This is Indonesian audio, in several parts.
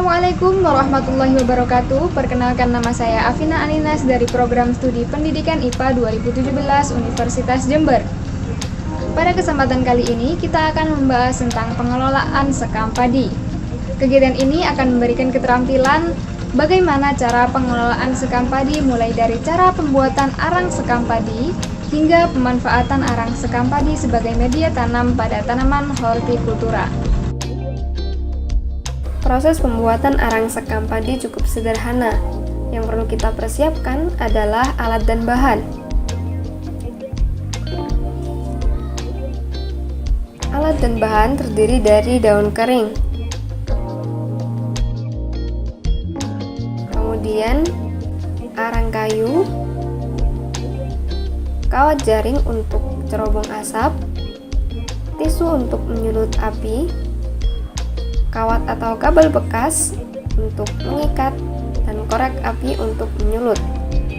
Assalamualaikum warahmatullahi wabarakatuh. Perkenalkan, nama saya Afina Alinas dari Program Studi Pendidikan IPA 2017 Universitas Jember. Pada kesempatan kali ini kita akan membahas tentang pengelolaan sekam padi. Kegiatan ini akan memberikan keterampilan bagaimana cara pengelolaan sekam padi, mulai dari cara pembuatan arang sekam padi hingga pemanfaatan arang sekam padi sebagai media tanam pada tanaman hortikultura. Proses pembuatan arang sekam padi cukup sederhana. Yang perlu kita persiapkan adalah alat dan bahan. Alat dan bahan terdiri dari daun kering, kemudian arang kayu, kawat jaring untuk cerobong asap, tisu untuk menyulut api, kawat atau kabel bekas untuk mengikat, dan korek api untuk menyulut.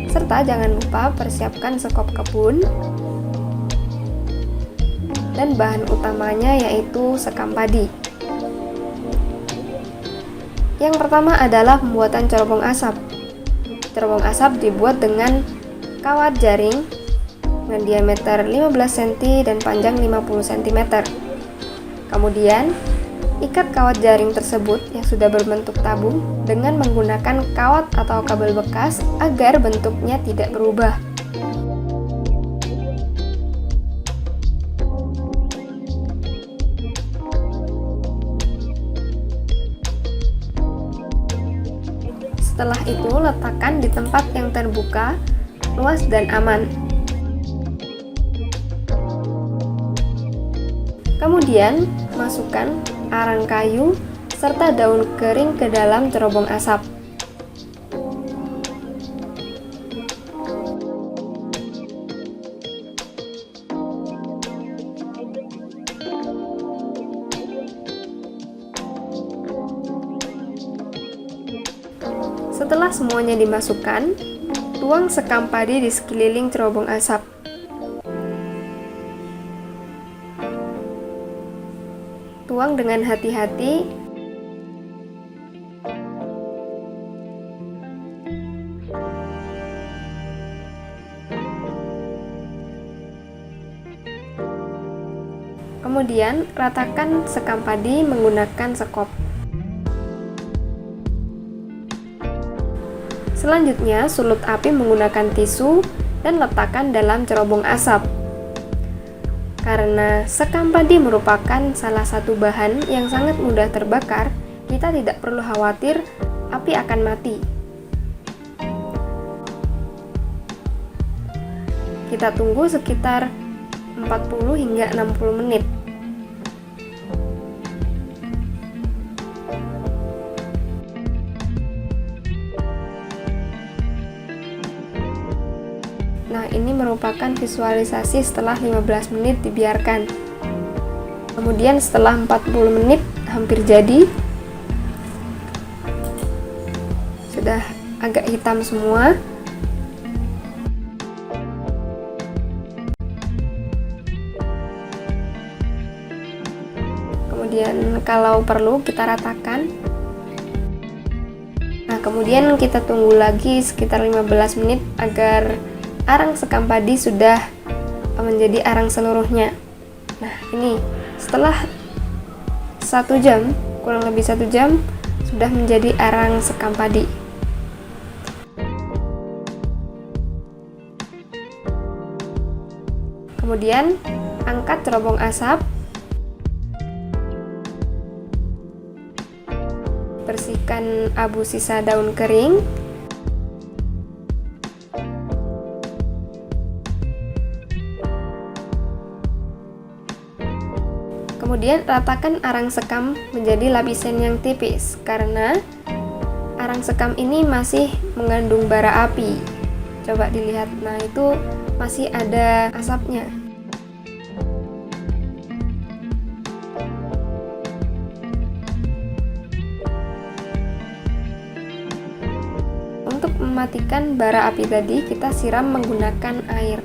Serta jangan lupa persiapkan sekop kebun, dan bahan utamanya yaitu sekam padi. Yang pertama adalah pembuatan cerobong asap. Cerobong asap dibuat dengan kawat jaring dengan diameter 15 cm dan panjang 50 cm. Kemudian ikat kawat jaring tersebut yang sudah berbentuk tabung dengan menggunakan kawat atau kabel bekas agar bentuknya tidak berubah. Setelah itu, letakkan di tempat yang terbuka, luas dan aman. Kemudian, masukkan arang kayu serta daun kering ke dalam cerobong asap. Setelah semuanya dimasukkan, tuang sekam padi di sekeliling cerobong asap. Tuang dengan hati-hati. Kemudian, ratakan sekam padi menggunakan sekop. Selanjutnya, sulut api menggunakan tisu dan letakkan dalam cerobong asap. Karena sekam padi merupakan salah satu bahan yang sangat mudah terbakar, kita tidak perlu khawatir api akan mati. Kita tunggu sekitar 40 hingga 60 menit. Nah, ini merupakan visualisasi setelah 15 menit dibiarkan. Kemudian setelah 40 menit hampir jadi. Sudah agak hitam semua. Kemudian kalau perlu kita ratakan. Nah, kemudian kita tunggu lagi sekitar 15 menit agar arang sekam padi sudah menjadi arang seluruhnya. Nah, ini setelah 1 jam, kurang lebih 1 jam, sudah menjadi arang sekam padi. Kemudian angkat cerobong asap, bersihkan abu sisa daun kering. Kemudian ratakan arang sekam menjadi lapisan yang tipis, karena arang sekam ini masih mengandung bara api. Coba dilihat, nah itu masih ada asapnya. Untuk mematikan bara api tadi, kita siram menggunakan air.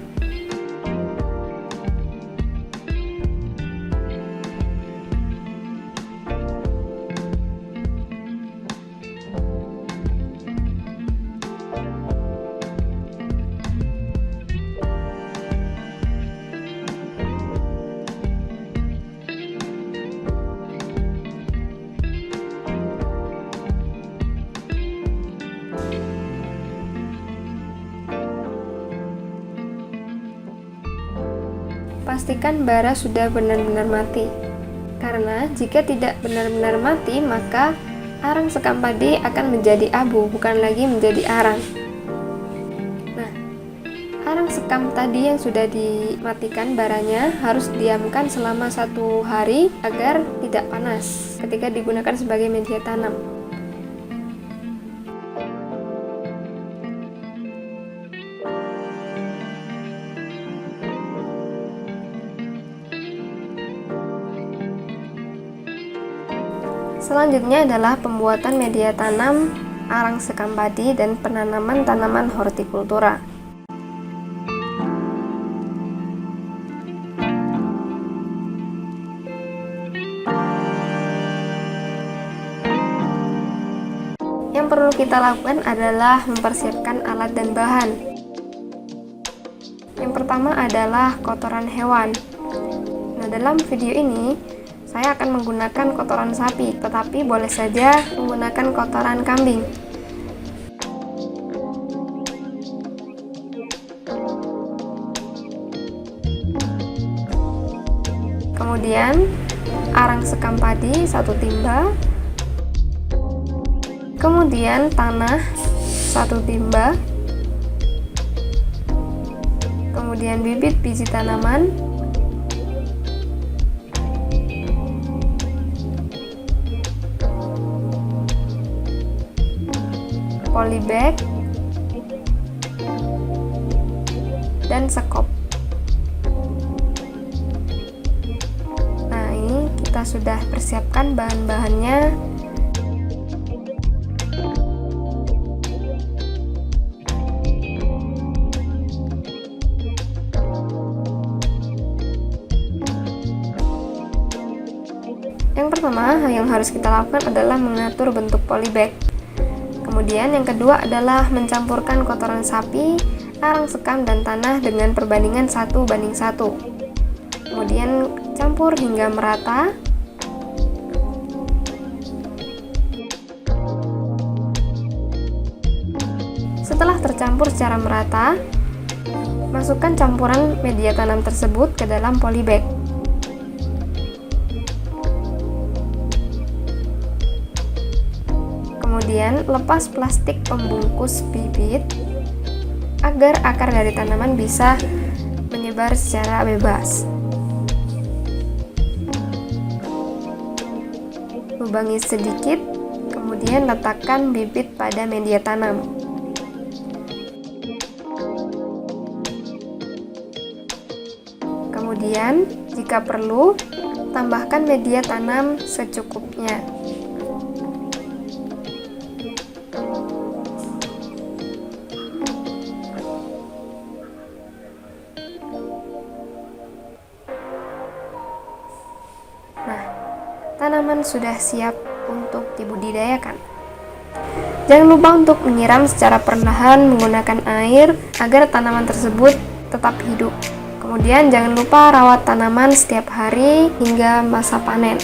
pastikan bara sudah benar-benar mati. Karena jika tidak benar-benar mati, maka arang sekam padi akan menjadi abu, bukan lagi menjadi arang. Nah, arang sekam tadi yang sudah dimatikan baranya harus didiamkan selama 1 hari agar tidak panas ketika digunakan sebagai media tanam. Selanjutnya adalah pembuatan media tanam arang sekam padi dan penanaman tanaman hortikultura. Yang perlu kita lakukan adalah mempersiapkan alat dan bahan. Yang pertama adalah kotoran hewan. Nah, dalam video ini saya akan menggunakan kotoran sapi, tetapi boleh saja menggunakan kotoran kambing. Kemudian arang sekam padi 1 timba. Kemudian tanah 1 timba. Kemudian bibit biji tanaman, polybag, dan sekop. Nah, ini kita sudah persiapkan bahan-bahannya. Yang pertama yang harus kita lakukan adalah mengatur bentuk polybag. Kemudian yang kedua adalah mencampurkan kotoran sapi, arang sekam, dan tanah dengan perbandingan 1:1. Kemudian campur hingga merata. Setelah tercampur secara merata, masukkan campuran media tanam tersebut ke dalam polybag. Kemudian lepas plastik pembungkus bibit agar akar dari tanaman bisa menyebar secara bebas. Lubangi sedikit, kemudian letakkan bibit pada media tanam. Kemudian, jika perlu, tambahkan media tanam secukupnya. Tanaman sudah siap untuk dibudidayakan. Jangan lupa untuk menyiram secara perlahan menggunakan air agar tanaman tersebut tetap hidup. Kemudian jangan lupa rawat tanaman setiap hari hingga masa panen.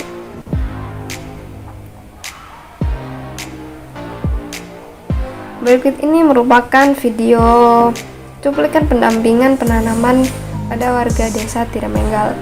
Berikut ini merupakan video cuplikan pendampingan penanaman pada warga desa Tiremenggal.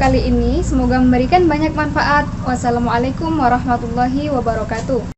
kali ini semoga memberikan banyak manfaat. Wassalamualaikum warahmatullahi wabarakatuh.